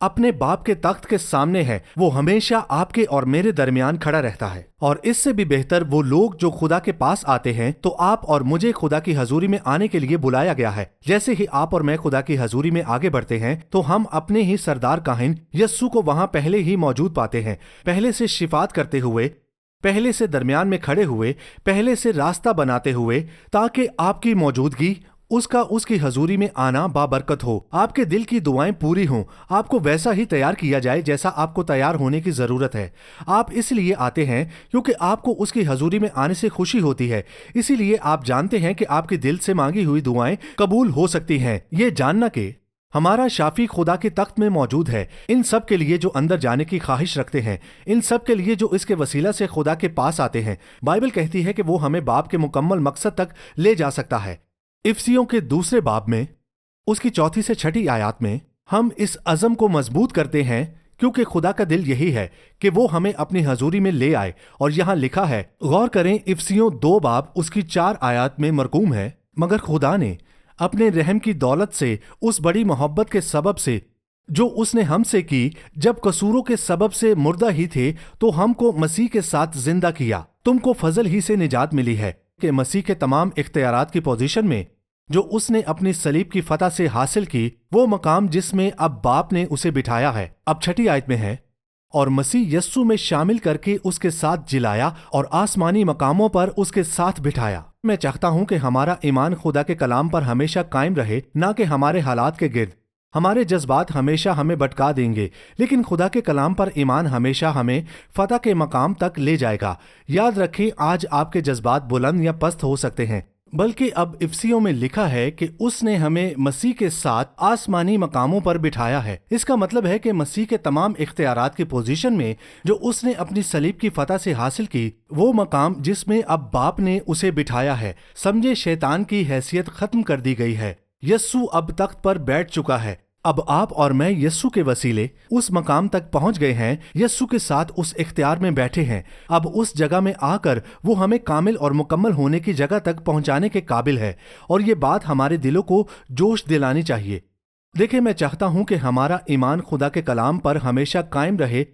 اپنے باپ کے تخت کے سامنے ہے، وہ ہمیشہ آپ کے اور میرے درمیان کھڑا رہتا ہے۔ اور اس سے بھی بہتر وہ لوگ جو خدا کے پاس آتے ہیں، تو آپ اور مجھے خدا کی حضوری میں آنے کے لیے بلایا گیا ہے۔ جیسے ہی آپ اور میں خدا کی حضوری میں آگے بڑھتے ہیں تو ہم اپنے ہی سردار کاہن یسوع کو وہاں پہلے ہی موجود پاتے ہیں، پہلے سے شفاعت کرتے ہوئے، پہلے سے درمیان میں کھڑے ہوئے، پہلے سے راستہ بناتے ہوئے، تاکہ آپ کی موجودگی، اس کی حضوری میں آنا بابرکت ہو، آپ کے دل کی دعائیں پوری ہوں، آپ کو ویسا ہی تیار کیا جائے جیسا آپ کو تیار ہونے کی ضرورت ہے۔ آپ اس لیے آتے ہیں کیونکہ آپ کو اس کی حضوری میں آنے سے خوشی ہوتی ہے، اسی لیے آپ جانتے ہیں کہ آپ کے دل سے مانگی ہوئی دعائیں قبول ہو سکتی ہیں۔ یہ جاننا کہ ہمارا شافی خدا کے تخت میں موجود ہے، ان سب کے لیے جو اندر جانے کی خواہش رکھتے ہیں، ان سب کے لیے جو اس کے وسیلہ سے خدا کے پاس آتے ہیں۔ بائبل کہتی ہے کہ وہ ہمیں باپ کے مکمل مقصد تک لے جا سکتا ہے۔ افسیوں کے دوسرے باب میں اس کی 4 سے 6 آیات میں ہم اس عزم کو مضبوط کرتے ہیں، کیونکہ خدا کا دل یہی ہے کہ وہ ہمیں اپنی حضوری میں لے آئے۔ اور یہاں لکھا ہے، غور کریں، افسیوں 2 باب اس کی 4 آیات میں مرقوم ہے، مگر خدا نے اپنے رحم کی دولت سے، اس بڑی محبت کے سبب سے جو اس نے ہم سے کی، جب قصوروں کے سبب سے مردہ ہی تھے تو ہم کو مسیح کے ساتھ زندہ کیا۔ تم کو فضل ہی سے نجات ملی ہے کہ مسیح کے تمام اختیارات کی پوزیشن میں جو اس نے اپنی صلیب کی فتح سے حاصل کی، وہ مقام جس میں اب باپ نے اسے بٹھایا ہے، اب 6 آیت میں ہے، اور مسیح یسوع میں شامل کر کے اس کے ساتھ جلایا اور آسمانی مقاموں پر اس کے ساتھ بٹھایا۔ میں چاہتا ہوں کہ ہمارا ایمان خدا کے کلام پر ہمیشہ قائم رہے، نہ کہ ہمارے حالات کے گرد۔ ہمارے جذبات ہمیشہ ہمیں بھٹکا دیں گے، لیکن خدا کے کلام پر ایمان ہمیشہ ہمیں فتح کے مقام تک لے جائے گا۔ یاد رکھیں، آج آپ کے جذبات بلند یا پست ہو سکتے ہیں، بلکہ اب افسیوں میں لکھا ہے کہ اس نے ہمیں مسیح کے ساتھ آسمانی مقاموں پر بٹھایا ہے۔ اس کا مطلب ہے کہ مسیح کے تمام اختیارات کی پوزیشن میں جو اس نے اپنی صلیب کی فتح سے حاصل کی، وہ مقام جس میں اب باپ نے اسے بٹھایا ہے۔ سمجھے، شیطان کی حیثیت ختم کر دی گئی ہے، یسوع اب تخت پر بیٹھ چکا ہے۔ اب آپ اور میں یسوع کے وسیلے اس مقام تک پہنچ گئے ہیں، یسوع کے ساتھ اس اختیار میں بیٹھے ہیں۔ اب اس جگہ میں آ کر وہ ہمیں کامل اور مکمل ہونے کی جگہ تک پہنچانے کے قابل ہے، اور یہ بات ہمارے دلوں کو جوش دلانی چاہیے۔ دیکھیں، میں چاہتا ہوں کہ ہمارا ایمان خدا کے کلام پر ہمیشہ قائم رہے،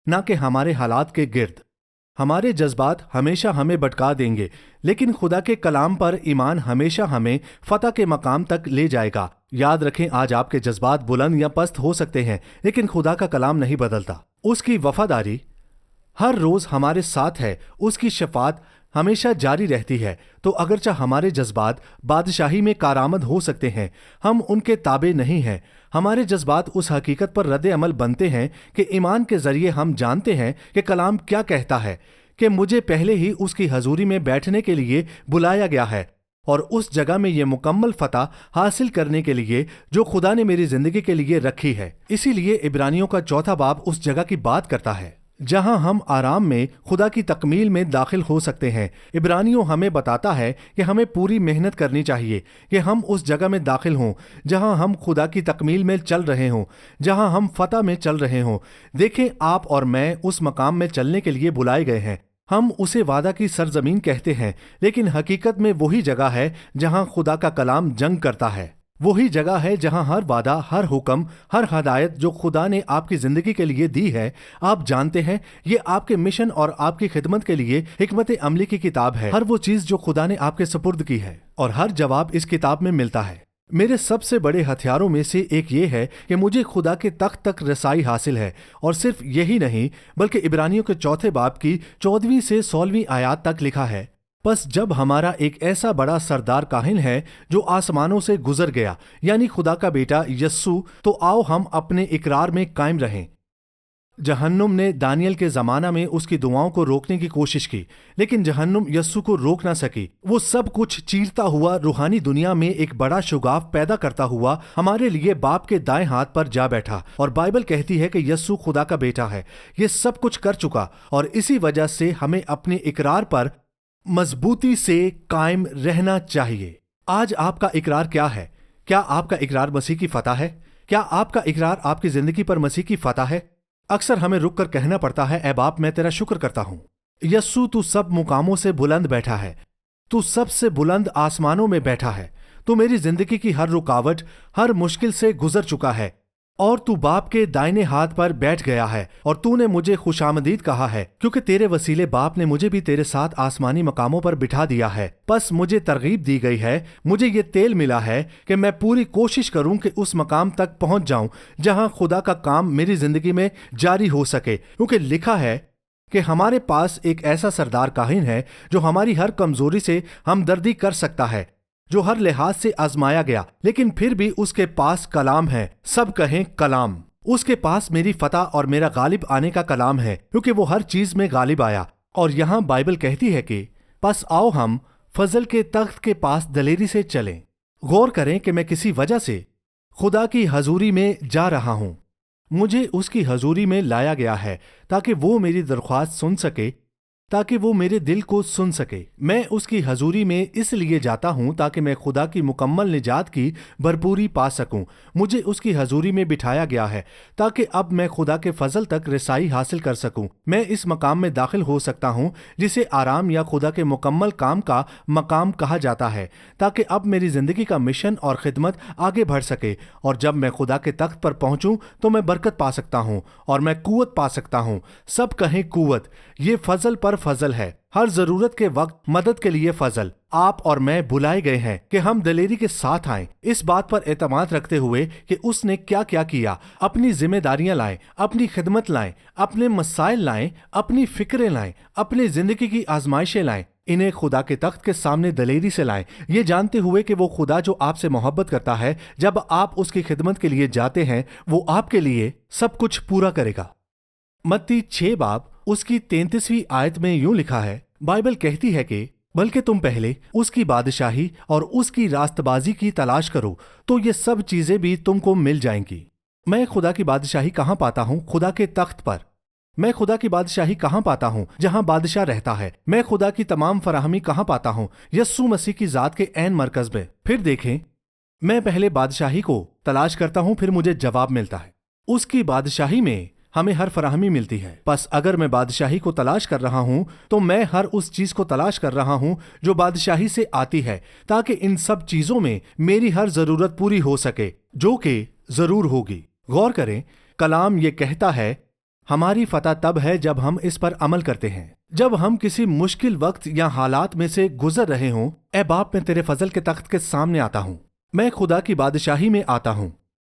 نہ کہ ہمارے حالات کے گرد۔ ہمارے جذبات ہمیشہ ہمیں بھٹکا دیں گے، لیکن خدا کے کلام پر ایمان ہمیشہ ہمیں فتح کے مقام تک لے جائے گا۔ یاد رکھیں، آج آپ کے جذبات بلند یا پست ہو سکتے ہیں، لیکن خدا کا کلام نہیں بدلتا۔ اس کی وفاداری ہر روز ہمارے ساتھ ہے، اس کی شفاعت ہمیشہ جاری رہتی ہے۔ تو اگرچہ ہمارے جذبات بادشاہی میں کارآمد ہو سکتے ہیں، ہم ان کے تابع نہیں ہیں۔ ہمارے جذبات اس حقیقت پر رد عمل بنتے ہیں کہ ایمان کے ذریعے ہم جانتے ہیں کہ کلام کیا کہتا ہے، کہ مجھے پہلے ہی اس کی حضوری میں بیٹھنے کے لیے بلایا گیا ہے، اور اس جگہ میں یہ مکمل فتح حاصل کرنے کے لیے جو خدا نے میری زندگی کے لیے رکھی ہے۔ اسی لیے عبرانیوں کا 4 باب اس جگہ کی بات کرتا ہے جہاں ہم آرام میں خدا کی تکمیل میں داخل ہو سکتے ہیں۔ عبرانیوں ہمیں بتاتا ہے کہ ہمیں پوری محنت کرنی چاہیے کہ ہم اس جگہ میں داخل ہوں جہاں ہم خدا کی تکمیل میں چل رہے ہوں، جہاں ہم فتح میں چل رہے ہوں۔ دیکھیں، آپ اور میں اس مقام میں چلنے کے لیے بلائے گئے ہیں۔ ہم اسے وعدہ کی سرزمین کہتے ہیں، لیکن حقیقت میں وہی جگہ ہے جہاں خدا کا کلام جنگ کرتا ہے۔ وہی جگہ ہے جہاں ہر وعدہ، ہر حکم، ہر ہدایت جو خدا نے آپ کی زندگی کے لیے دی ہے، آپ جانتے ہیں، یہ آپ کے مشن اور آپ کی خدمت کے لیے حکمت عملی کی کتاب ہے۔ ہر وہ چیز جو خدا نے آپ کے سپرد کی ہے، اور ہر جواب اس کتاب میں ملتا ہے۔ میرے سب سے بڑے ہتھیاروں میں سے ایک یہ ہے کہ مجھے خدا کے تخت تک رسائی حاصل ہے، اور صرف یہی نہیں بلکہ عبرانیوں کے 4 باب کی 14 سے 16 آیات تک لکھا ہے، بس جب ہمارا ایک ایسا بڑا سردار کاہن ہے جو آسمانوں سے گزر گیا، یعنی خدا کا بیٹا یسوع، تو آؤ ہم اپنے اقرار میں قائم رہیں۔ جہنم نے دانیل کے زمانہ میں اس کی دعاؤں کو روکنے کی کوشش کی، لیکن جہنم یسوع کو روک نہ سکی۔ وہ سب کچھ چیرتا ہوا روحانی دنیا میں ایک بڑا شگاف پیدا کرتا ہوا ہمارے لیے باپ کے دائیں ہاتھ پر جا بیٹھا، اور بائبل کہتی ہے کہ یسوع خدا کا بیٹا ہے۔ یہ سب کچھ کر چکا، اور اسی وجہ سے ہمیں اپنے اقرار پر مضبوطی سے قائم رہنا چاہیے۔ آج آپ کا اقرار کیا ہے؟ کیا آپ کا اقرار مسیح کی فتح ہے؟ کیا آپ کا اقرار آپ کی زندگی پر مسیح کی فتح ہے؟ اکثر ہمیں رک کر کہنا پڑتا ہے، اے باپ، میں تیرا شکر کرتا ہوں۔ یسوع، تو سب مقاموں سے بلند بیٹھا ہے، تو سب سے بلند آسمانوں میں بیٹھا ہے، تو میری زندگی کی ہر رکاوٹ، ہر مشکل سے گزر چکا ہے۔ اور تو باپ کے دائنے ہاتھ پر بیٹھ گیا ہے اور تو نے مجھے خوشامدید کہا ہے، کیونکہ تیرے وسیلے باپ نے مجھے بھی تیرے ساتھ آسمانی مقاموں پر بٹھا دیا ہے۔ پس مجھے ترغیب دی گئی ہے، مجھے یہ تیل ملا ہے کہ میں پوری کوشش کروں کہ اس مقام تک پہنچ جاؤں جہاں خدا کا کام میری زندگی میں جاری ہو سکے، کیونکہ لکھا ہے کہ ہمارے پاس ایک ایسا سردار کاہن ہے جو ہماری ہر کمزوری سے ہمدردی کر سکتا ہے، جو ہر لحاظ سے آزمایا گیا لیکن پھر بھی اس کے پاس کلام ہے۔ سب کہیں کلام۔ اس کے پاس میری فتح اور میرا غالب آنے کا کلام ہے، کیونکہ وہ ہر چیز میں غالب آیا۔ اور یہاں بائبل کہتی ہے کہ پس آؤ ہم فضل کے تخت کے پاس دلیری سے چلیں۔ غور کریں کہ میں کسی وجہ سے خدا کی حضوری میں جا رہا ہوں۔ مجھے اس کی حضوری میں لایا گیا ہے تاکہ وہ میری درخواست سن سکے، تاکہ وہ میرے دل کو سن سکے۔ میں اس کی حضوری میں اس لیے جاتا ہوں تاکہ میں خدا کی مکمل نجات کی بھرپوری پا سکوں۔ مجھے اس کی حضوری میں بٹھایا گیا ہے تاکہ اب میں خدا کے فضل تک رسائی حاصل کر سکوں۔ میں اس مقام میں داخل ہو سکتا ہوں جسے آرام یا خدا کے مکمل کام کا مقام کہا جاتا ہے، تاکہ اب میری زندگی کا مشن اور خدمت آگے بڑھ سکے، اور جب میں خدا کے تخت پر پہنچوں تو میں برکت پا سکتا ہوں اور میں قوت پا سکتا ہوں۔ سب کہیں قوت۔ یہ فضل پر فضل ہے، ہر ضرورت کے وقت مدد کے لیے فضل۔ آپ اور میں بلائے گئے ہیں کہ ہم دلیری کے ساتھ آئیں، اس بات پر اعتماد رکھتے ہوئے کہ اس نے کیا کیا کیا۔ اپنی ذمہ داریاں لائیں، اپنی خدمت لائیں، اپنے مسائل لائیں، اپنی فکریں لائیں، اپنی زندگی کی آزمائشیں لائیں۔ انہیں خدا کے تخت کے سامنے دلیری سے لائیں، یہ جانتے ہوئے کہ وہ خدا جو آپ سے محبت کرتا ہے، جب آپ اس کی خدمت کے لیے جاتے ہیں وہ آپ کے لیے سب کچھ پورا کرے گا۔ متی 6 باب اس کی 33ویں آیت میں یوں لکھا ہے، بائبل کہتی ہے کہ بلکہ تم پہلے اس کی بادشاہی اور اس کی راست بازی کی تلاش کرو تو یہ سب چیزیں بھی تم کو مل جائیں گی۔ میں خدا کی بادشاہی کہاں پاتا ہوں؟ خدا کے تخت پر۔ میں خدا کی بادشاہی کہاں پاتا ہوں؟ جہاں بادشاہ رہتا ہے۔ میں خدا کی تمام فراہمی کہاں پاتا ہوں؟ یسوع مسیح کی ذات کے عین مرکز میں۔ پھر دیکھیں، میں پہلے بادشاہی کو تلاش کرتا ہوں، پھر مجھے جواب ملتا ہے۔ اس کی بادشاہی میں ہمیں ہر فراہمی ملتی ہے۔ پس اگر میں بادشاہی کو تلاش کر رہا ہوں تو میں ہر اس چیز کو تلاش کر رہا ہوں جو بادشاہی سے آتی ہے، تاکہ ان سب چیزوں میں میری ہر ضرورت پوری ہو سکے، جو کہ ضرور ہوگی۔ غور کریں، کلام یہ کہتا ہے ہماری فتح تب ہے جب ہم اس پر عمل کرتے ہیں۔ جب ہم کسی مشکل وقت یا حالات میں سے گزر رہے ہوں، اے باپ، میں تیرے فضل کے تخت کے سامنے آتا ہوں، میں خدا کی بادشاہی میں آتا ہوں۔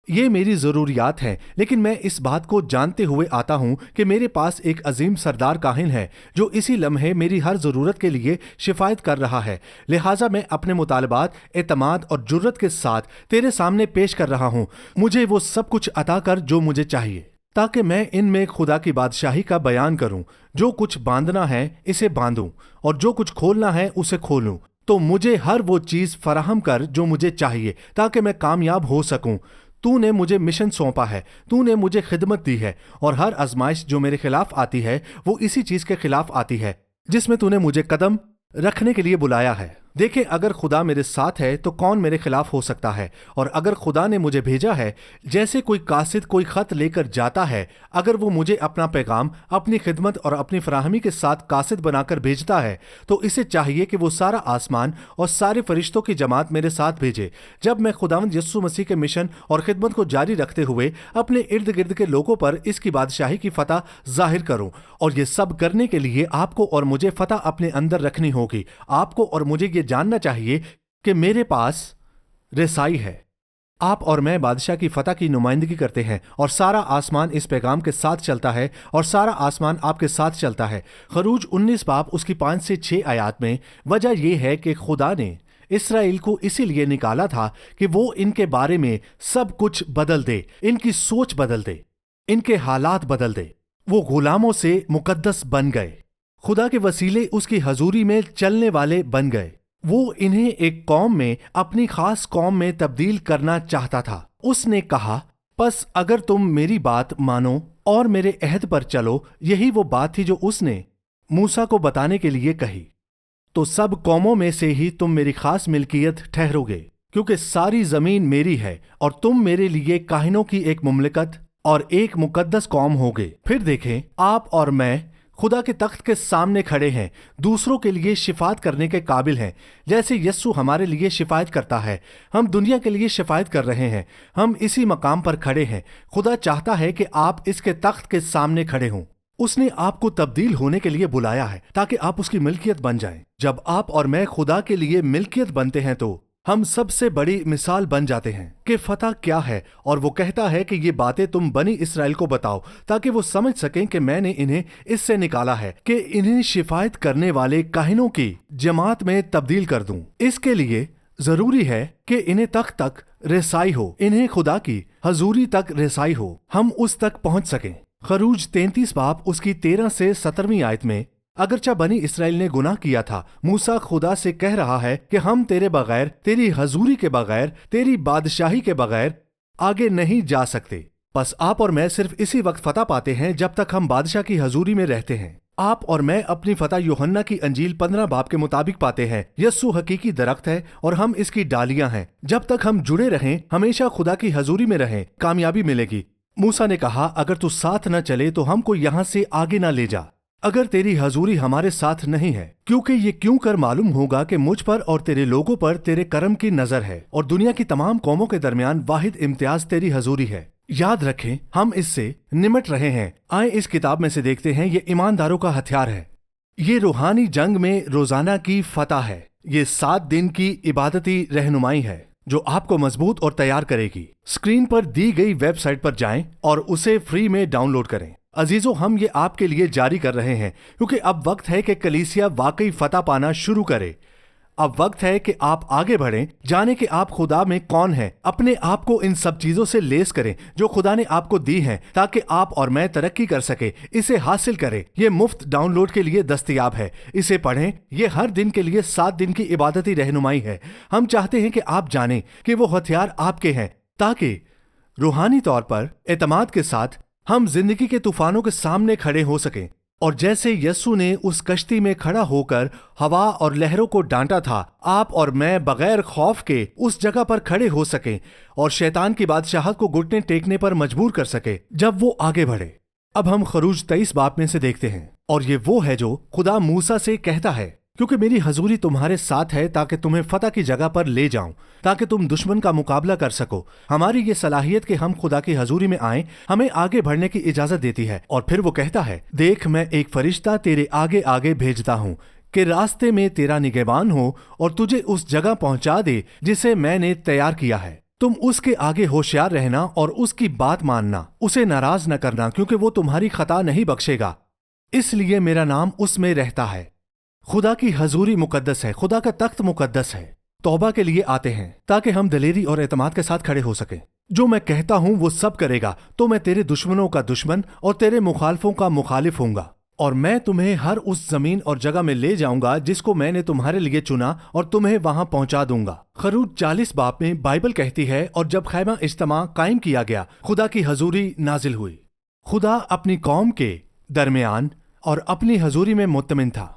یہ میری ضروریات ہیں، لیکن میں اس بات کو جانتے ہوئے آتا ہوں کہ میرے پاس ایک عظیم سردار کاہن ہے جو اسی لمحے میری ہر ضرورت کے لیے شفایت کر رہا ہے۔ لہٰذا میں اپنے مطالبات اعتماد اور جرت کے ساتھ تیرے سامنے پیش کر رہا ہوں۔ مجھے وہ سب کچھ عطا کر جو مجھے چاہیے، تاکہ میں ان میں خدا کی بادشاہی کا بیان کروں۔ جو کچھ باندھنا ہے اسے باندھوں، اور جو کچھ کھولنا ہے اسے کھولوں۔ تو مجھے ہر وہ چیز فراہم کر جو مجھے چاہیے تاکہ میں کامیاب ہو سکوں۔ تو نے مجھے مشن سونپا ہے، تو نے مجھے خدمت دی ہے، اور ہر آزمائش جو میرے خلاف آتی ہے وہ اسی چیز کے خلاف آتی ہے جس میں تو نے مجھے قدم رکھنے کے لیے بلایا ہے۔ دیکھیں، اگر خدا میرے ساتھ ہے تو کون میرے خلاف ہو سکتا ہے؟ اور اگر خدا نے مجھے بھیجا ہے، جیسے کوئی قاصد کوئی خط لے کر جاتا ہے، اگر وہ مجھے اپنا پیغام اپنی خدمت اور اپنی فراہمی کے ساتھ قاصد بنا کر بھیجتا ہے، تو اسے چاہیے کہ وہ سارا آسمان اور سارے فرشتوں کی جماعت میرے ساتھ بھیجے۔ جب میں خداوند یسوع مسیح کے مشن اور خدمت کو جاری رکھتے ہوئے اپنے ارد گرد کے لوگوں پر اس کی بادشاہی کی فتح ظاہر کروں، اور یہ سب کرنے کے لیے آپ کو اور مجھے فتح اپنے اندر رکھنی ہوگی۔ آپ کو اور مجھے یہ جاننا چاہیے کہ میرے پاس رسائی ہے۔ آپ اور میں بادشاہ کی فتح کی نمائندگی کرتے ہیں، اور سارا آسمان اس پیغام کے ساتھ چلتا ہے، اور سارا آسمان آپ کے ساتھ چلتا ہے۔ خروج 19 باب اس کی 5 سے 6 آیات میں وجہ یہ ہے کہ خدا نے اسرائیل کو اسی لیے نکالا تھا کہ وہ ان کے بارے میں سب کچھ بدل دے، ان کی سوچ بدل دے، ان کے حالات بدل دے۔ وہ غلاموں سے مقدس بن گئے، خدا کے وسیلے اس کی حضوری میں چلنے والے بن گئے۔ وہ انہیں ایک قوم میں اپنی خاص قوم میں تبدیل کرنا چاہتا تھا۔ اس نے کہا، پس اگر تم میری بات مانو اور میرے عہد پر چلو، یہی وہ بات تھی جو اس نے موسیٰ کو بتانے کے لیے کہی، تو سب قوموں میں سے ہی تم میری خاص ملکیت ٹھہرو گے، کیونکہ ساری زمین میری ہے، اور تم میرے لیے کاہنوں کی ایک مملکت اور ایک مقدس قوم ہوگے۔ پھر دیکھیں، آپ اور میں خدا کے تخت کے سامنے کھڑے ہیں، دوسروں کے لیے شفاعت کرنے کے قابل ہیں، جیسے یسوع ہمارے لیے شفاعت کرتا ہے۔ ہم دنیا کے لیے شفاعت کر رہے ہیں، ہم اسی مقام پر کھڑے ہیں۔ خدا چاہتا ہے کہ آپ اس کے تخت کے سامنے کھڑے ہوں۔ اس نے آپ کو تبدیل ہونے کے لیے بلایا ہے تاکہ آپ اس کی ملکیت بن جائیں۔ جب آپ اور میں خدا کے لیے ملکیت بنتے ہیں تو ہم سب سے بڑی مثال بن جاتے ہیں کہ فتح کیا ہے، اور وہ کہتا ہے کہ یہ باتیں تم بنی اسرائیل کو بتاؤ تاکہ وہ سمجھ سکیں کہ میں نے انہیں اس سے نکالا ہے کہ انہیں شفاعت کرنے والے کاہنوں کی جماعت میں تبدیل کر دوں۔ اس کے لیے ضروری ہے کہ انہیں تخت تک رسائی ہو، انہیں خدا کی حضوری تک رسائی ہو، ہم اس تک پہنچ سکیں۔ خروج 33 باب اس کی 13 سے 17 آیت میں، اگرچہ بنی اسرائیل نے گناہ کیا تھا، موسیٰ خدا سے کہہ رہا ہے کہ ہم تیرے بغیر، تیری حضوری کے بغیر، تیری بادشاہی کے بغیر آگے نہیں جا سکتے۔ پس آپ اور میں صرف اسی وقت فتح پاتے ہیں جب تک ہم بادشاہ کی حضوری میں رہتے ہیں۔ آپ اور میں اپنی فتح یوحنا کی انجیل 15 باب کے مطابق پاتے ہیں۔ یسوع حقیقی درخت ہے اور ہم اس کی ڈالیاں ہیں۔ جب تک ہم جڑے رہیں، ہمیشہ خدا کی حضوری میں رہیں، کامیابی ملے گی۔ موسیٰ نے کہا، اگر تو ساتھ نہ چلے تو ہم کو یہاں سے آگے نہ لے جا، اگر تیری حضوری ہمارے ساتھ نہیں ہے، کیونکہ یہ کیوں کر معلوم ہوگا کہ مجھ پر اور تیرے لوگوں پر تیرے کرم کی نظر ہے، اور دنیا کی تمام قوموں کے درمیان واحد امتیاز تیری حضوری ہے۔ یاد رکھیں، ہم اس سے نمٹ رہے ہیں۔ آئیں اس کتاب میں سے دیکھتے ہیں۔ یہ ایمانداروں کا ہتھیار ہے، یہ روحانی جنگ میں روزانہ کی فتح ہے، یہ 7 دن کی عبادتی رہنمائی ہے جو آپ کو مضبوط اور تیار کرے گی۔ اسکرین پر دی گئی ویب سائٹ پر جائیں اور اسے فری میں ڈاؤن لوڈ کریں۔ عزیزو، ہم یہ آپ کے لیے جاری کر رہے ہیں کیونکہ اب وقت ہے کہ کلیسیا واقعی فتح پانا شروع کرے۔ اب وقت ہے کہ آپ آگے بڑھیں، جانیں کہ آپ خدا میں کون ہیں، اپنے آپ کو ان سب چیزوں سے لیس کریں جو خدا نے آپ کو دی ہیں تاکہ آپ اور میں ترقی کر سکے۔ اسے حاصل کریں، یہ مفت ڈاؤن لوڈ کے لیے دستیاب ہے۔ اسے پڑھیں، یہ ہر دن کے لیے 7 دن کی عبادتی رہنمائی ہے۔ ہم چاہتے ہیں کہ آپ جانیں کہ وہ ہتھیار آپ کے ہیں تاکہ روحانی طور پر اعتماد کے ساتھ ہم زندگی کے طوفانوں کے سامنے کھڑے ہو سکیں، اور جیسے یسوع نے اس کشتی میں کھڑا ہو کر ہوا اور لہروں کو ڈانٹا تھا، آپ اور میں بغیر خوف کے اس جگہ پر کھڑے ہو سکیں اور شیطان کی بادشاہت کو گھٹنے ٹیکنے پر مجبور کر سکے جب وہ آگے بڑھے۔ اب ہم خروج 23 باب میں سے دیکھتے ہیں، اور یہ وہ ہے جو خدا موسیٰ سے کہتا ہے، کیونکہ میری حضوری تمہارے ساتھ ہے تاکہ تمہیں فتح کی جگہ پر لے جاؤں، تاکہ تم دشمن کا مقابلہ کر سکو۔ ہماری یہ صلاحیت کہ ہم خدا کی حضوری میں آئیں ہمیں آگے بڑھنے کی اجازت دیتی ہے۔ اور پھر وہ کہتا ہے، دیکھ میں ایک فرشتہ تیرے آگے آگے بھیجتا ہوں کہ راستے میں تیرا نگہبان ہو اور تجھے اس جگہ پہنچا دے جسے میں نے تیار کیا ہے۔ تم اس کے آگے ہوشیار رہنا اور اس کی بات ماننا، اسے ناراض نہ کرنا، کیونکہ وہ تمہاری خطا نہیں بخشے گا، اس لیے میرا نام اس میں رہتا ہے۔ خدا کی حضوری مقدس ہے، خدا کا تخت مقدس ہے۔ توبہ کے لیے آتے ہیں تاکہ ہم دلیری اور اعتماد کے ساتھ کھڑے ہو سکیں۔ جو میں کہتا ہوں وہ سب کرے گا، تو میں تیرے دشمنوں کا دشمن اور تیرے مخالفوں کا مخالف ہوں گا، اور میں تمہیں ہر اس زمین اور جگہ میں لے جاؤں گا جس کو میں نے تمہارے لیے چنا، اور تمہیں وہاں پہنچا دوں گا۔ خروج 40 باب میں بائبل کہتی ہے، اور جب خیمہ اجتماع قائم کیا گیا، خدا کی حضوری نازل ہوئی۔ خدا اپنی قوم کے درمیان اور اپنی حضوری میں مطمئن تھا۔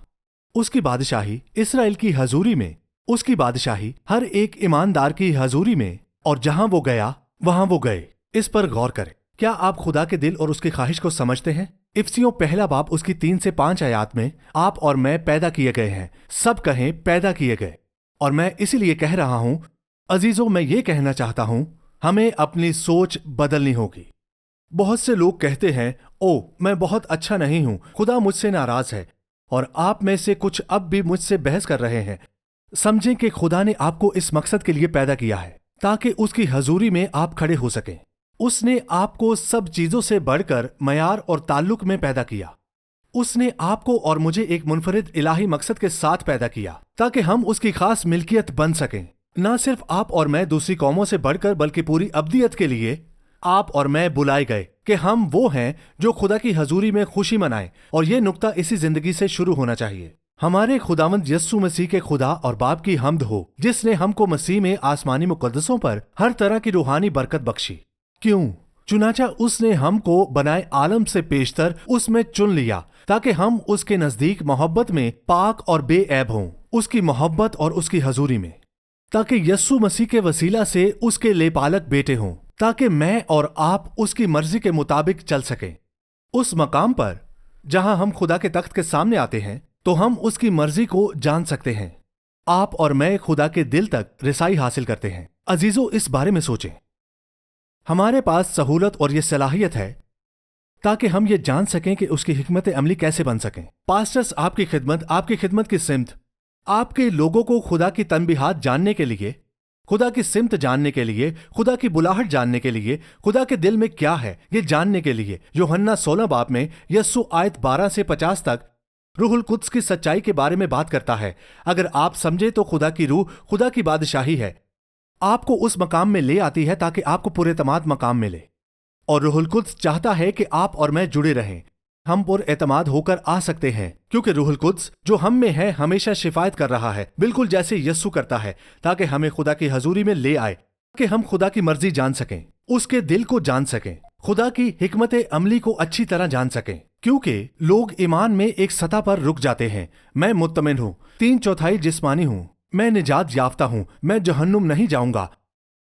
اس کی بادشاہی اسرائیل کی حضوری میں، اس کی بادشاہی ہر ایک ایماندار کی حضوری میں، اور جہاں وہ گیا وہاں وہ گئے۔ اس پر غور کریں۔ کیا آپ خدا کے دل اور اس کی خواہش کو سمجھتے ہیں؟ افسیوں 1 باب اس کی 3 سے 5 آیات میں، آپ اور میں پیدا کیے گئے ہیں، سب کہیں پیدا کیے گئے۔ اور میں اسی لیے کہہ رہا ہوں، عزیزوں، میں یہ کہنا چاہتا ہوں، ہمیں اپنی سوچ بدلنی ہوگی۔ بہت سے لوگ کہتے ہیں، او میں بہت اچھا نہیں ہوں، خدا مجھ سے ناراض ہے، اور آپ میں سے کچھ اب بھی مجھ سے بحث کر رہے ہیں۔ سمجھیں کہ خدا نے آپ کو اس مقصد کے لیے پیدا کیا ہے تاکہ اس کی حضوری میں آپ کھڑے ہو سکیں۔ اس نے آپ کو سب چیزوں سے بڑھ کر معیار اور تعلق میں پیدا کیا۔ اس نے آپ کو اور مجھے ایک منفرد الہی مقصد کے ساتھ پیدا کیا تاکہ ہم اس کی خاص ملکیت بن سکیں۔ نہ صرف آپ اور میں دوسری قوموں سے بڑھ کر بلکہ پوری ابدیت کے لیے آپ اور میں بلائے گئے کہ ہم وہ ہیں جو خدا کی حضوری میں خوشی منائیں، اور یہ نقطہ اسی زندگی سے شروع ہونا چاہیے۔ ہمارے خداوند یسوع مسیح کے خدا اور باپ کی حمد ہو، جس نے ہم کو مسیح میں آسمانی مقدسوں پر ہر طرح کی روحانی برکت بخشی۔ کیوں؟ چنانچہ اس نے ہم کو بنائے عالم سے پیشتر اس میں چن لیا تاکہ ہم اس کے نزدیک محبت میں پاک اور بے عیب ہوں، اس کی محبت اور اس کی حضوری میں، تاکہ یسوع مسیح کے وسیلہ سے اس کے لے پالک بیٹے ہوں، تاکہ میں اور آپ اس کی مرضی کے مطابق چل سکیں۔ اس مقام پر جہاں ہم خدا کے تخت کے سامنے آتے ہیں تو ہم اس کی مرضی کو جان سکتے ہیں۔ آپ اور میں خدا کے دل تک رسائی حاصل کرتے ہیں۔ عزیزو، اس بارے میں سوچیں۔ ہمارے پاس سہولت اور یہ صلاحیت ہے تاکہ ہم یہ جان سکیں کہ اس کی حکمت عملی کیسے بن سکیں۔ پاسٹرز آپ کی خدمت کی سمت، آپ کے لوگوں کو خدا کی تنبیہات جاننے کے لیے، خدا کی سمت جاننے کے لیے، خدا کی بلاہٹ جاننے کے لیے، خدا کے دل میں کیا ہے یہ جاننے کے لیے یوحنا 16 باب میں یسوع آیت 12 سے 50 تک روح القدس کی سچائی کے بارے میں بات کرتا ہے۔ اگر آپ سمجھے تو خدا کی روح خدا کی بادشاہی ہے، آپ کو اس مقام میں لے آتی ہے تاکہ آپ کو پر اعتماد مقام ملے، اور روح القدس چاہتا ہے کہ آپ اور میں جڑے رہیں۔ ہم پر اعتماد ہو کر آ سکتے ہیں کیونکہ روح القدس جو ہم میں ہے ہمیشہ شفایت کر رہا ہے، بالکل جیسے یسوع کرتا ہے، تاکہ ہمیں خدا کی حضوری میں لے آئے، کہ ہم خدا کی مرضی جان سکیں، اس کے دل کو جان سکیں، خدا کی حکمت عملی کو اچھی طرح جان سکیں۔ کیونکہ لوگ ایمان میں ایک سطح پر رک جاتے ہیں۔ میں مطمئن ہوں، 3/4 جسمانی ہوں، میں نجات یافتہ ہوں، میں جہنم نہیں جاؤں گا،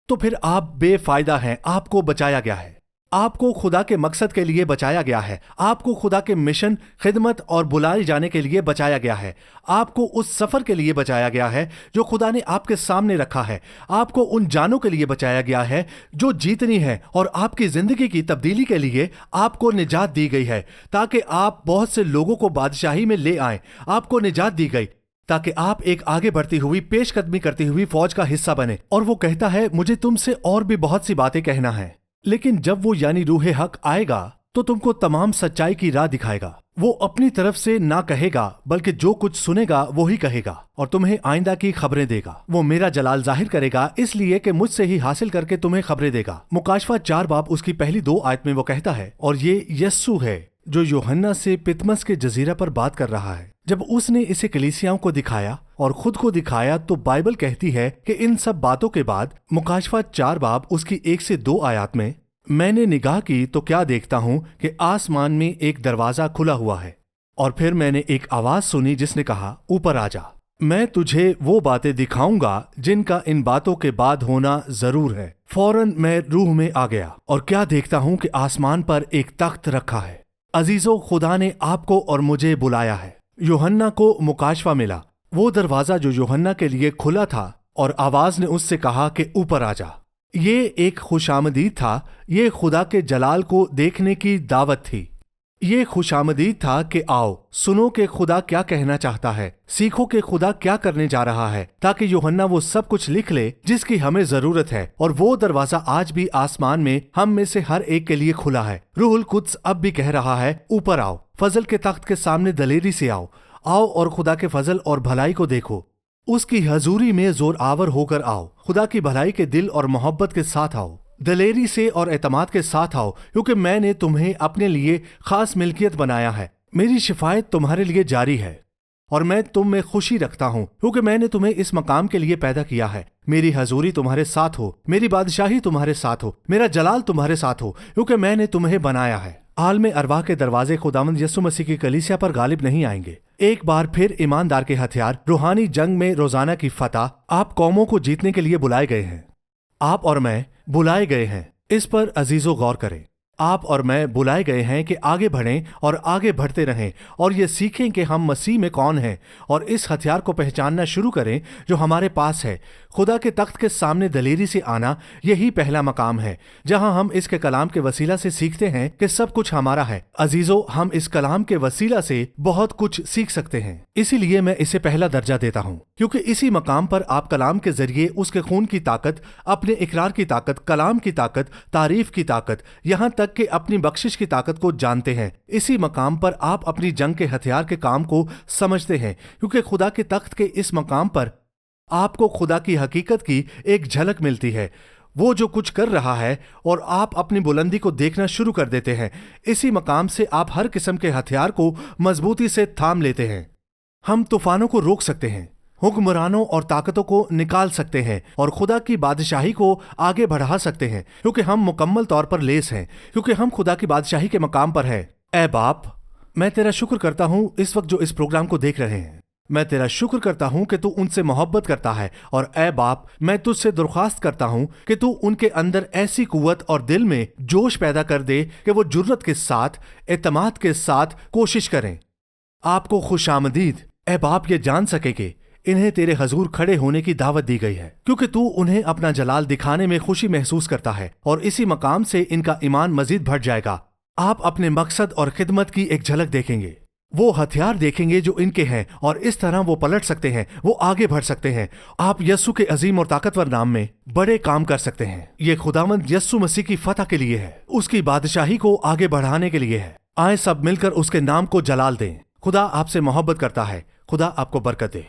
تو پھر آپ بے فائدہ ہیں۔ آپ کو بچایا گیا ہے، آپ کو خدا کے مقصد کے لیے بچایا گیا ہے، آپ کو خدا کے مشن، خدمت اور بلائے جانے کے لیے بچایا گیا ہے، آپ کو اس سفر کے لیے بچایا گیا ہے جو خدا نے آپ کے سامنے رکھا ہے، آپ کو ان جانوں کے لیے بچایا گیا ہے جو جیتنی ہے، اور آپ کی زندگی کی تبدیلی کے لیے آپ کو نجات دی گئی ہے تاکہ آپ بہت سے لوگوں کو بادشاہی میں لے آئیں۔ آپ کو نجات دی گئی تاکہ آپ ایک آگے بڑھتی ہوئی، پیش قدمی کرتی ہوئی فوج کا حصہ بنے۔ اور وہ کہتا ہے، مجھے تم سے اور بھی بہت سی باتیں کہنا ہے، لیکن جب وہ یعنی روح حق آئے گا تو تم کو تمام سچائی کی راہ دکھائے گا۔ وہ اپنی طرف سے نہ کہے گا بلکہ جو کچھ سنے گا وہی کہے گا، اور تمہیں آئندہ کی خبریں دے گا۔ وہ میرا جلال ظاہر کرے گا اس لیے کہ مجھ سے ہی حاصل کر کے تمہیں خبریں دے گا۔ مکاشفہ 4 باب اس کی پہلی 2 آیت میں وہ کہتا ہے، اور یہ یسوع ہے جو یوحنا سے پتمس کے جزیرہ پر بات کر رہا ہے۔ جب اس نے اسے کلیسیاؤں کو دکھایا اور خود کو دکھایا تو بائبل کہتی ہے کہ ان سب باتوں کے بعد مکاشفہ 4 باب اس کی 1 سے 2 آیات میں نے نگاہ کی تو کیا دیکھتا ہوں کہ آسمان میں ایک دروازہ کھلا ہوا ہے، اور پھر میں نے ایک آواز سنی جس نے کہا، اوپر آ جا، میں تجھے وہ باتیں دکھاؤں گا جن کا ان باتوں کے بعد ہونا ضرور ہے۔ فوراً میں روح میں آ گیا اور کیا دیکھتا ہوں کہ آسمان پر ایک تخت رکھا ہے۔ عزیزو، خدا نے آپ کو اور مجھے بلایا ہے۔ یوحنا کو مکاشفہ ملا، وہ دروازہ جو یوحنا کے لیے کھلا تھا، اور آواز نے اس سے کہا کہ اوپر آ جا۔ یہ ایک خوش آمدید تھا، یہ خدا کے جلال کو دیکھنے کی دعوت تھی۔ یہ خوش آمدید تھا کہ آؤ، سنو کہ خدا کیا کہنا چاہتا ہے، سیکھو کہ خدا کیا کرنے جا رہا ہے، تاکہ یوحنا وہ سب کچھ لکھ لے جس کی ہمیں ضرورت ہے۔ اور وہ دروازہ آج بھی آسمان میں ہم میں سے ہر ایک کے لیے کھلا ہے۔ روح القدس اب بھی کہہ رہا ہے، اوپر آؤ، فضل کے تخت کے سامنے دلیری سے آؤ اور خدا کے فضل اور بھلائی کو دیکھو۔ اس کی حضوری میں زور آور ہو کر آؤ، خدا کی بھلائی کے دل اور محبت کے ساتھ آؤ، دلیری سے اور اعتماد کے ساتھ آؤ، کیونکہ میں نے تمہیں اپنے لیے خاص ملکیت بنایا ہے۔ میری شفاعت تمہارے لیے جاری ہے، اور میں تم میں خوشی رکھتا ہوں کیونکہ میں نے تمہیں اس مقام کے لیے پیدا کیا ہے۔ میری حضوری تمہارے ساتھ ہو، میری بادشاہی تمہارے ساتھ ہو، میرا جلال تمہارے ساتھ ہو، کیونکہ میں نے تمہیں بنایا ہے۔ عالم ارواح کے دروازے خداوند یسوع مسیح کی کلیسیا پر غالب نہیں آئیں گے۔ ایک بار پھر ایماندار کے ہتھیار، روحانی جنگ میں روزانہ کی فتح، آپ قوموں کو جیتنے کے لیے بلائے گئے ہیں۔ آپ اور میں بلائے گئے ہیں۔ اس پر عزیزو غور کریں۔ آپ اور میں بلائے گئے ہیں کہ آگے بڑھیں اور آگے بڑھتے رہیں، اور یہ سیکھیں کہ ہم مسیح میں کون ہیں، اور اس ہتھیار کو پہچاننا شروع کریں جو ہمارے پاس ہے۔ خدا کے تخت کے سامنے دلیری سے آنا، یہی پہلا مقام ہے جہاں ہم اس کے کلام کے وسیلہ سے سیکھتے ہیں کہ سب کچھ ہمارا ہے۔ عزیزو، ہم اس کلام کے وسیلہ سے بہت کچھ سیکھ سکتے ہیں، اسی لیے میں اسے پہلا درجہ دیتا ہوں، کیونکہ اسی مقام پر آپ کلام کے ذریعے اس کے خون کی طاقت، اپنے اقرار کی طاقت، کلام کی طاقت، تعریف کی طاقت، یہاں تک کہ اپنی بخشش کی طاقت کو جانتے ہیں۔ اسی مقام پر آپ اپنی جنگ کے ہتھیار کے کام کو سمجھتے ہیں، کیونکہ خدا کے تخت کے اس مقام پر آپ کو خدا کی حقیقت کی ایک جھلک ملتی ہے، وہ جو کچھ کر رہا ہے، اور آپ اپنی بلندی کو دیکھنا شروع کر دیتے ہیں۔ اسی مقام سے آپ ہر قسم کے ہتھیار کو مضبوطی سے تھام لیتے ہیں۔ ہم طوفانوں کو روک سکتے ہیں، حکمرانوں اور طاقتوں کو نکال سکتے ہیں، اور خدا کی بادشاہی کو آگے بڑھا سکتے ہیں، کیونکہ ہم مکمل طور پر لیس ہیں، کیونکہ ہم خدا کی بادشاہی کے مقام پر ہیں۔ اے باپ، میں تیرا شکر کرتا ہوں اس وقت جو اس پروگرام کو دیکھ رہے ہیں۔ میں تیرا شکر کرتا ہوں کہ تو ان سے محبت کرتا ہے، اور اے باپ میں تجھ سے درخواست کرتا ہوں کہ تو ان کے اندر ایسی قوت اور دل میں جوش پیدا کر دے کہ وہ جرت کے ساتھ، اعتماد کے ساتھ کوشش کریں۔ آپ کو خوش آمدید۔ اے باپ یہ جان سکے کہ انہیں تیرے حضور کھڑے ہونے کی دعوت دی گئی ہے، کیونکہ تو انہیں اپنا جلال دکھانے میں خوشی محسوس کرتا ہے، اور اسی مقام سے ان کا ایمان مزید بڑھ جائے گا۔ آپ اپنے مقصد اور خدمت کی ایک جھلک دیکھیں گے، وہ ہتھیار دیکھیں گے جو ان کے ہیں، اور اس طرح وہ پلٹ سکتے ہیں، وہ آگے بڑھ سکتے ہیں۔ آپ یسوع کے عظیم اور طاقتور نام میں بڑے کام کر سکتے ہیں۔ یہ خداوند یسوع مسیح کی فتح کے لیے ہے، اس کی بادشاہی کو آگے بڑھانے کے لیے ہے۔ آئیں سب مل کر اس کے نام کو جلال دیں۔ خدا آپ سے محبت کرتا ہے۔ خدا آپ کو برکت دے۔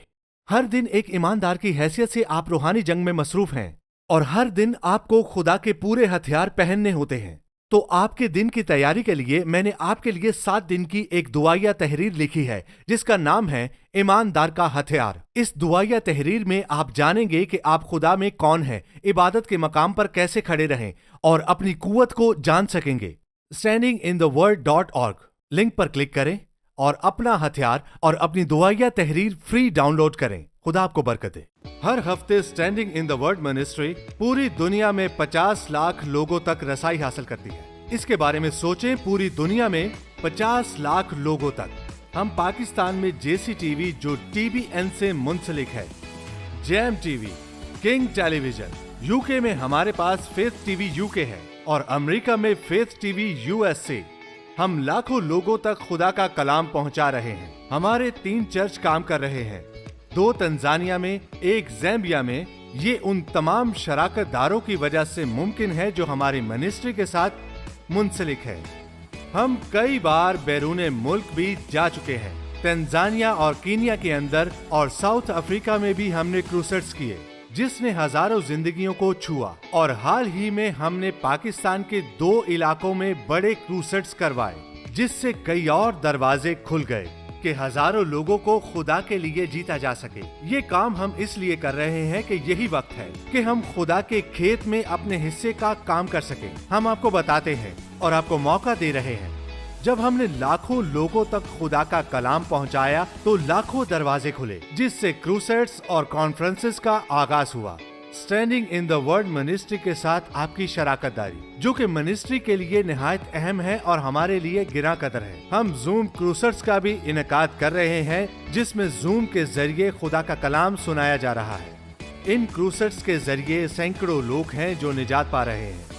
ہر دن ایک ایماندار کی حیثیت سے آپ روحانی جنگ میں مصروف ہیں، اور ہر دن آپ کو خدا کے پورے ہتھیار پہننے ہوتے ہیں۔ تو آپ کے دن کی تیاری کے لیے میں نے آپ کے لیے 7 دن کی ایک دعائیہ تحریر لکھی ہے، جس کا نام ہے ایماندار کا ہتھیار۔ اس دعائیہ تحریر میں آپ جانیں گے کہ آپ خدا میں کون ہیں، عبادت کے مقام پر کیسے کھڑے رہیں، اور اپنی قوت کو جان سکیں گے۔ standinginthe.word.org لنک پر کلک کریں اور اپنا ہتھیار اور اپنی دعائیہ تحریر فری ڈاؤن لوڈ کریں۔ خدا آپ کو برکت دے۔ ہر ہفتے standing in the word ministry پوری دنیا میں 50 لاکھ لوگوں تک رسائی حاصل کرتی ہے۔ اس کے بارے میں سوچیں، پوری دنیا میں 50 لاکھ لوگوں تک۔ ہم پاکستان میں JC TV جو TBN سے منسلک ہے، جیم TV، کنگ ٹیلی ویژن، UK میں ہمارے پاس فیتھ TV UK ہے، اور امریکہ میں فیتھ TV USA۔ ہم لاکھوں لوگوں تک خدا کا کلام پہنچا رہے ہیں۔ ہمارے 3 چرچ کام کر رہے ہیں، 2 تنزانیہ میں، 1 زیمبیا میں۔ یہ ان تمام شراکت داروں کی وجہ سے ممکن ہے جو ہماری منسٹری کے ساتھ منسلک ہے۔ ہم کئی بار بیرون ملک بھی جا چکے ہیں، تنزانیہ اور کینیا کے اندر، اور ساؤتھ افریقہ میں بھی ہم نے کروسیڈز کیے، جس نے ہزاروں زندگیوں کو چھوا۔ اور حال ہی میں ہم نے پاکستان کے 2 علاقوں میں بڑے کروسیڈز کروائے، جس سے کئی اور دروازے کھل گئے کہ ہزاروں لوگوں کو خدا کے لیے جیتا جا سکے۔ یہ کام ہم اس لیے کر رہے ہیں کہ یہی وقت ہے کہ ہم خدا کے کھیت میں اپنے حصے کا کام کر سکیں۔ ہم آپ کو بتاتے ہیں اور آپ کو موقع دے رہے ہیں۔ جب ہم نے لاکھوں لوگوں تک خدا کا کلام پہنچایا تو لاکھوں دروازے کھلے، جس سے کروسیڈز اور کانفرنسز کا آغاز ہوا۔ Standing in the word ministry کے ساتھ آپ کی شراکت داری، جو کہ منسٹری کے لیے نہایت اہم ہے اور ہمارے لیے گراں قدر ہے۔ ہم زوم کروسیڈز کا بھی انعقاد کر رہے ہیں، جس میں زوم کے ذریعے خدا کا کلام سنایا جا رہا ہے۔ ان کروسیڈز کے ذریعے سینکڑوں لوگ ہیں جو نجات پا رہے ہیں۔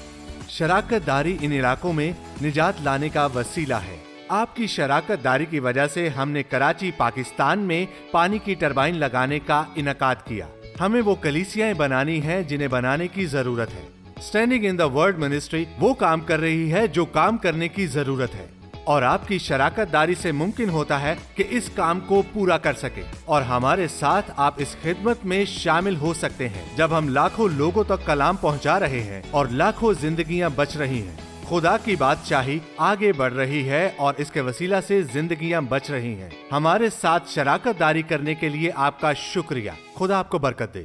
شراکت داری ان علاقوں میں نجات لانے کا وسیلہ ہے۔ آپ کی شراکت داری کی وجہ سے ہم نے کراچی، پاکستان میں پانی کی ٹربائن لگانے کا انعقاد کیا۔ ہمیں وہ کلیسیاں بنانی ہیں جنہیں بنانے کی ضرورت ہے۔ Standing in the word ministry وہ کام کر رہی ہے جو کام کرنے کی ضرورت ہے، اور آپ کی شراکت داری سے ممکن ہوتا ہے کہ اس کام کو پورا کر سکے، اور ہمارے ساتھ آپ اس خدمت میں شامل ہو سکتے ہیں جب ہم لاکھوں لوگوں تک کلام پہنچا رہے ہیں اور لاکھوں زندگیاں بچ رہی ہیں۔ خدا کی بادشاہی آگے بڑھ رہی ہے اور اس کے وسیلہ سے زندگیاں بچ رہی ہیں۔ ہمارے ساتھ شراکت داری کرنے کے لیے آپ کا شکریہ۔ خدا آپ کو برکت دے۔